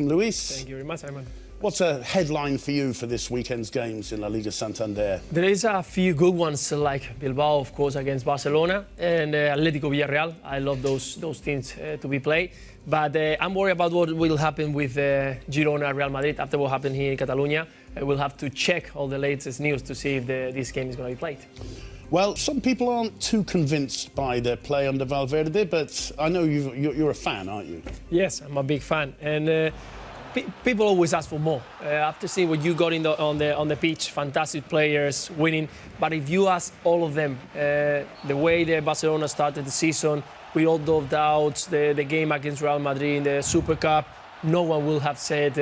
welcome, Luis. Thank you very much, Simon. What's a headline for you for this weekend's games in LaLiga Santander? There is a few good ones like Bilbao, of course, against Barcelona, and Atletico Villarreal. I love those teams to be played. But I'm worried about what will happen with Girona, Real Madrid after what happened here in Catalonia. We'll have to check all the latest news to see if this game is going to be played. Well, some people aren't too convinced by their play under Valverde, but I know you're a fan, aren't you? Yes, I'm a big fan. And people always ask for more. After seeing what you got on the pitch, fantastic players, winning. But if you ask all of them, the way the Barcelona started the season, with all those doubts, the game against Real Madrid in the Super Cup, no one will have said,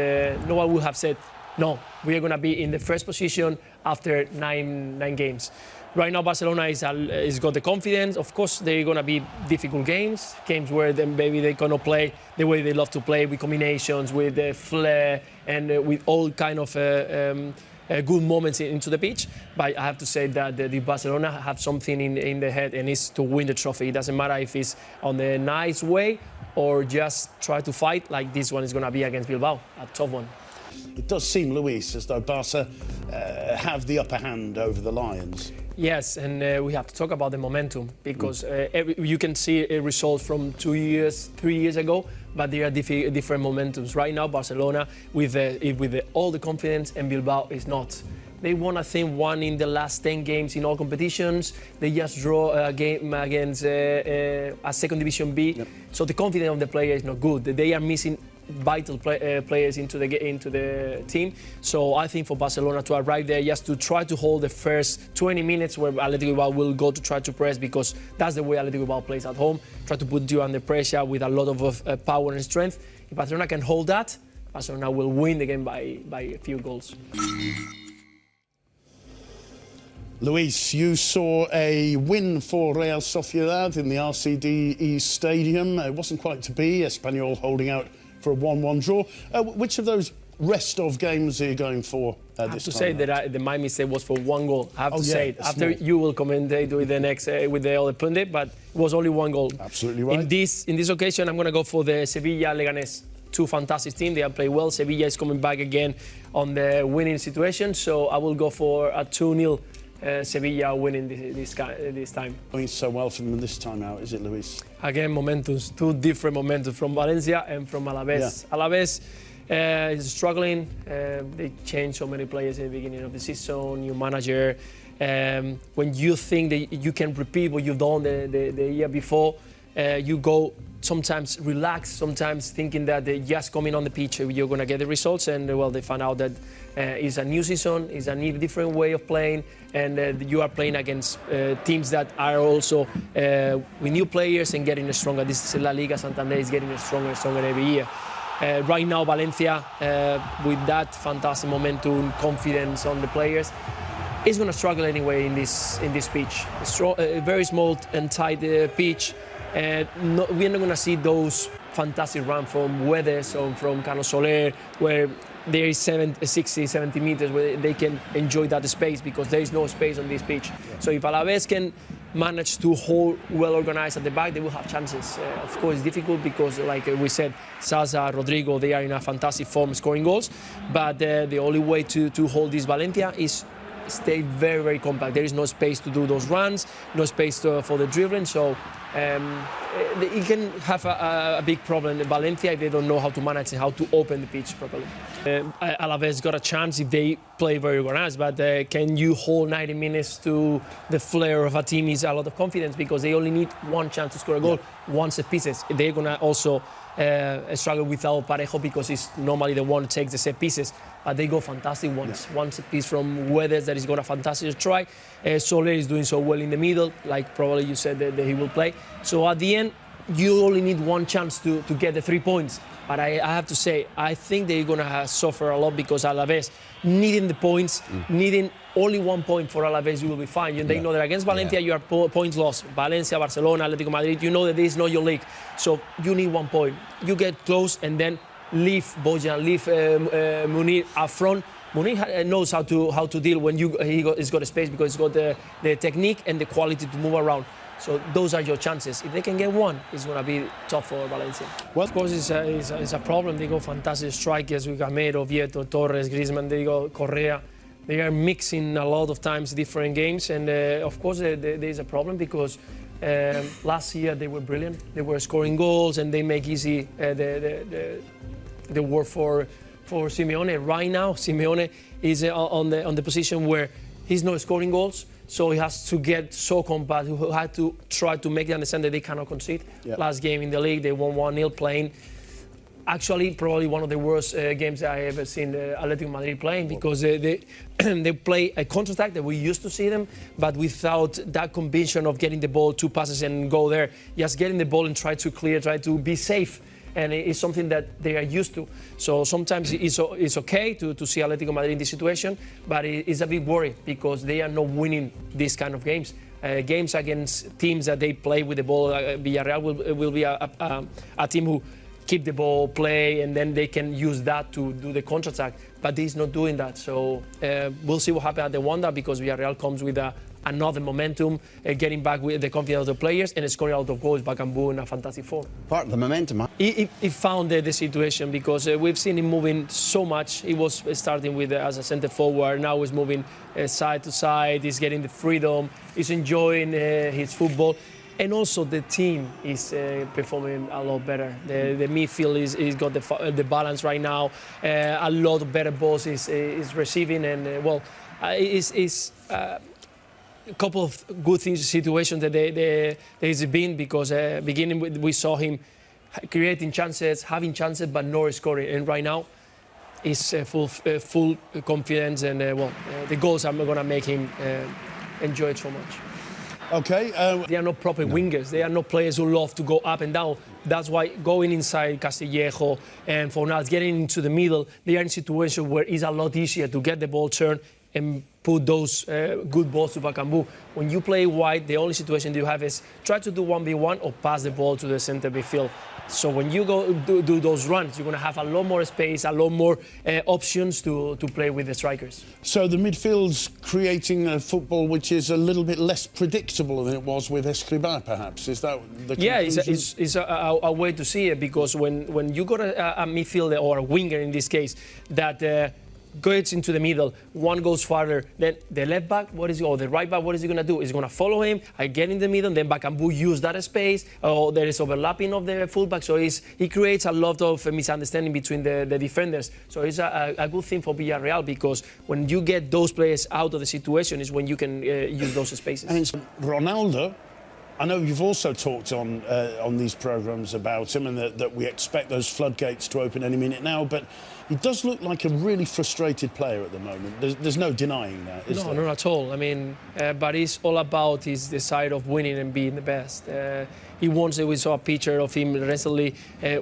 no, we are going to be in the first position after nine games. Right now, Barcelona is got the confidence. Of course, they're going to be difficult games where then maybe they cannot play the way they love to play, with combinations, with flair, and with all kind of good moments into the pitch. But I have to say that the Barcelona have something in the head, and it's to win the trophy. It doesn't matter if it's on the nice way or just try to fight like this one is going to be against Bilbao, a tough one. It does seem, Luis, as though Barca have the upper hand over the Lions. Yes, and we have to talk about the momentum, because you can see a result from 3 years ago, but there are different momentums. Right now, Barcelona with all the confidence, and Bilbao is not. They won, I think, one in the last 10 games in all competitions. They just draw a game against a second division B. Yep. So the confidence of the player is not good. They are missing vital players into the team. So I think for Barcelona to arrive there, just to try to hold the first 20 minutes where Atletico Bilbao will go to try to press, because that's the way Atletico Bilbao plays at home, try to put you under pressure with a lot of power and strength. If Barcelona can hold that, Barcelona will win the game by a few goals. Luis, you saw a win for Real Sociedad in the RCDE Stadium. It wasn't quite to be, Espanyol holding out for a 1-1 draw. Which of those rest of games are you going for this time? I have to say that my mistake was for 1 goal. I have to say it. After small. You will commentate with the next with the other pundit, but it was only 1 goal. Absolutely right. In this occasion, I'm going to go for the Sevilla Leganés. Two fantastic teams. They have played well. Sevilla is coming back again on the winning situation, so I will go for a 2-0. Sevilla winning this time. Going so well for them this time out, is it, Luis? Again, momentums, two different momentums from Valencia and from Alaves. Yeah. Alaves is struggling. They changed so many players in the beginning of the season, new manager. When you think that you can repeat what you've done the year before, you go sometimes relaxed, sometimes thinking that just coming on the pitch you're going to get the results, and well, they found out that it's a new season, it's a different way of playing, and you are playing against teams that are also with new players and getting stronger. This is LaLiga Santander is getting stronger and stronger every year. Right now, Valencia, with that fantastic momentum, confidence on the players, is going to struggle anyway in this pitch. A very small and tight pitch. We're not going to see those fantastic runs from Weathers or from Carlos Soler, where there is 60, 70 meters where they can enjoy that space, because there is no space on this pitch. Yeah. So if Alaves can manage to hold well organized at the back, they will have chances. Of course, it's difficult because, like we said, Salsa, Rodrigo, they are in a fantastic form scoring goals. But the only way to hold this Valencia is stay very, very compact. There is no space to do those runs, no space for the dribbling. So it can have a big problem in Valencia if they don't know how to manage and how to open the pitch properly. Alaves got a chance if they play very organized, but can you hold 90 minutes to the flair of a team is a lot of confidence, because they only need one chance to score a goal, one set pieces. They're going to also struggle without Parejo, because he's normally the one who takes the set pieces. But they go fantastic ones. Yeah. One set piece from Weathers that is got a fantastic try. Soler is doing so well in the middle, like probably you said that he will play. So at the end, you only need one chance to get the 3 points. But I have to say, I think they're going to suffer a lot, because Alaves needing the points, needing only 1 point for Alaves, you will be fine. They know that against Valencia, you are points lost. Valencia, Barcelona, Atletico Madrid, you know that this is not your league. So you need 1 point. You get close and then leave Bojan, leave Munir up front. Munir knows how to deal when he's got a space, because he's got the technique and the quality to move around. So those are your chances. If they can get one, it's going to be tough for Valencia. Well, of course, it's a problem. They got fantastic strikers with Gamero, Vieto, Torres, Griezmann, they got Correa. They are mixing a lot of times different games, and of course there is a problem because last year they were brilliant. They were scoring goals and they make easy the work for Simeone. Right now, Simeone is on the position where he's not scoring goals, so he has to get so compact. He had to try to make them understand that they cannot concede. Yep. Last game in the league, they won 1-0 playing. Actually, probably one of the worst games I ever seen Atletico Madrid playing because they play a counter-attack that we used to see them, but without that conviction of getting the ball, 2 passes and go there. Just getting the ball and try to clear, try to be safe. And it's something that they are used to. So sometimes it's okay to see Atletico Madrid in this situation, but it's a big worry because they are not winning these kind of games. Games against teams that they play with the ball, Villarreal will be a team who keep the ball, play, and then they can use that to do the counter-attack. But he's not doing that. So we'll see what happens at the Wanda because Villarreal comes with another momentum, getting back with the confidence of the players and scoring a lot of goals. Bakambu in a fantastic form. Part of the momentum. He found the situation because we've seen him moving so much. He was starting with as a centre forward. Now he's moving side to side. He's getting the freedom. He's enjoying his football. And also the team is performing a lot better. The midfield is got the balance right now. A lot of better balls is receiving, and it's a couple of good things, situations that there's been because beginning with, we saw him creating chances, having chances, but not scoring. And right now, he's full confidence, and the goals are going to make him enjoy it so much. Okay. They are not proper wingers. They are not players who love to go up and down. That's why going inside Castillejo and Fornals, getting into the middle, they are in situations where it's a lot easier to get the ball turned and put those good balls to Bakambu. When you play wide, the only situation you have is try to do 1v1 or pass the ball to the center midfield. So when you go do those runs, you're going to have a lot more space, a lot more options to play with the strikers. So the midfield's creating a football which is a little bit less predictable than it was with Escribá, perhaps. Is that the conclusion? Yeah, it's a way to see it because when you got a midfielder or a winger in this case that goes into the middle, one goes farther, then the left back, or the right back, what is he going to do? He's going to follow him, I get in the middle, then Bakambu use that space, or there is overlapping of the fullback, so he creates a lot of misunderstanding between the defenders. So it's a good thing for Villarreal because when you get those players out of the situation is when you can use those spaces. And it's Ronaldo. I know you've also talked on these programmes about him and that we expect those floodgates to open any minute now, but he does look like a really frustrated player at the moment. There's no denying that, is there? No, not at all. I mean, but it's all about the side of winning and being the best. We saw a picture of him recently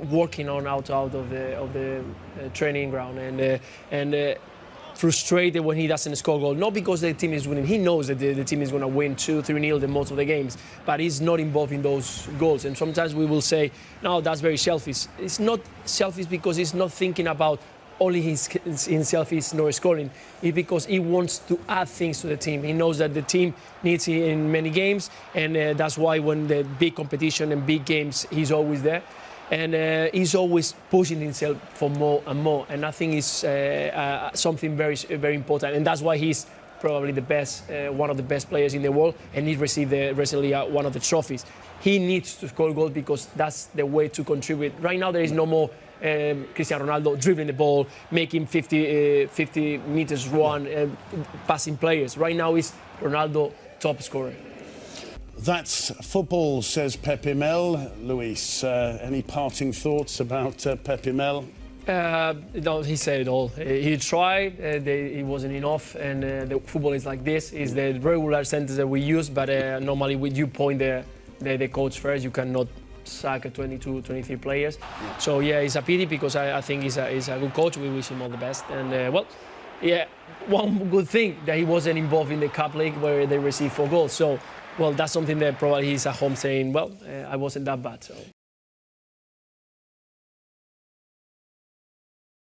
working on out of the training ground and frustrated when he doesn't score a goal. Not because the team is winning. He knows that the team is going to win 2-3-0 the most of the games, but he's not involved in those goals. And sometimes we will say, no, that's very selfish. It's not selfish because he's not thinking about only himself is not scoring. It's because he wants to add things to the team. He knows that the team needs him in many games, and that's why when the big competition and big games, he's always there. And he's always pushing himself for more and more. And I think it's something very, very important. And that's why he's probably the best, one of the best players in the world. And he received recently one of the trophies. He needs to score goals because that's the way to contribute. Right now, there is no more Cristiano Ronaldo dribbling the ball, making 50 meters run, passing players. Right now, it's Ronaldo top scorer. That's football, says Pepe Mel. Luis, any parting thoughts about Pepe Mel? No, he said it all. He tried, it wasn't enough, and the football is like this. It's the regular sentence that we use, but normally when you point the coach first, you cannot sack 22, 23 players. Yeah. So yeah, it's a pity because I think he's a good coach. We wish him all the best. And one good thing that he wasn't involved in the Cup League where they received 4 goals. So, well, that's something that probably he's at home saying, well, I wasn't that bad. So.